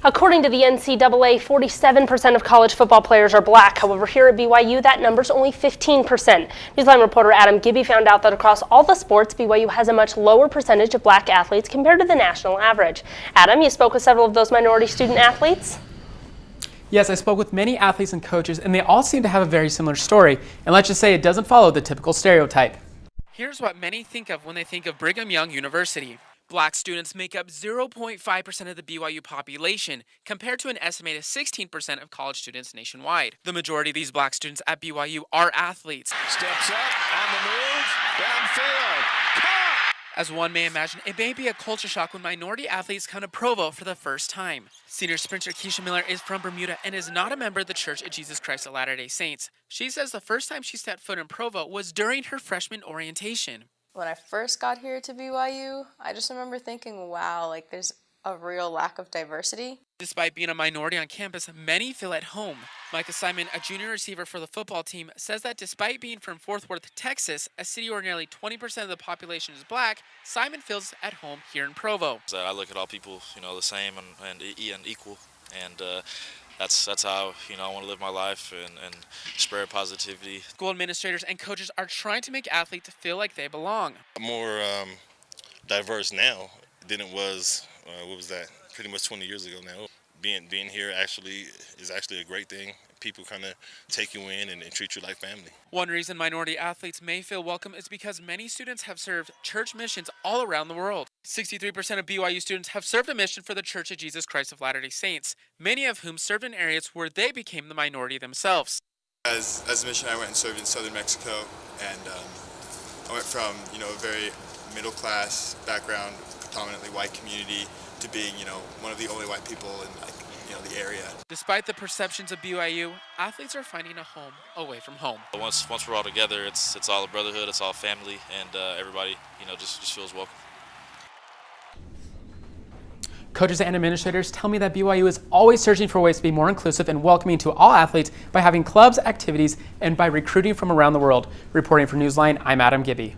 According to the NCAA, 47% of college football players are black. However, here at BYU, that number's only 15%. Newsline reporter Adam Gibby found out that across all the sports, BYU has a much lower percentage of black athletes compared to the national average. Adam, you spoke with several of those minority student athletes? Yes, I spoke with many athletes and coaches, and they all seem to have a very similar story. And let's just say it doesn't follow the typical stereotype. Here's what many think of when they think of Brigham Young University. Black students make up 0.5% of the BYU population, compared to an estimated 16% of college students nationwide. The majority of these black students at BYU are athletes. Steps up, on the move, downfield. As one may imagine, it may be a culture shock when minority athletes come to Provo for the first time. Senior sprinter Keisha Miller is from Bermuda and is not a member of the Church of Jesus Christ of Latter-day Saints. She says the first time she stepped foot in Provo was during her freshman orientation. When I first got here to BYU, I just remember thinking, wow, like there's a real lack of diversity. Despite being a minority on campus, many feel at home. Micah Simon, a junior receiver for the football team, says that despite being from Fort Worth, Texas, a city where nearly 20% of the population is black, Simon feels at home here in Provo. I look at all people, the same and equal, and that's how I want to live my life and spread positivity. School administrators and coaches are trying to make athletes feel like they belong. More diverse now than it was. What was that? Pretty much 20 years ago now. Being here is actually a great thing. People kind of take you in and treat you like family. One reason minority athletes may feel welcome is because many students have served church missions all around the world. 63% of BYU students have served a mission for the Church of Jesus Christ of Latter-day Saints, many of whom served in areas where they became the minority themselves. As a missionary, I went and served in southern Mexico, and I went from a very middle-class background, predominantly white community, to being one of the only white people in the area. Despite the perceptions of BYU, athletes are finding a home away from home. Once we're all together, it's all a brotherhood, it's all family, and everybody just feels welcome. Coaches and administrators tell me that BYU is always searching for ways to be more inclusive and welcoming to all athletes by having clubs, activities, and by recruiting from around the world. Reporting for Newsline, I'm Adam Gibby.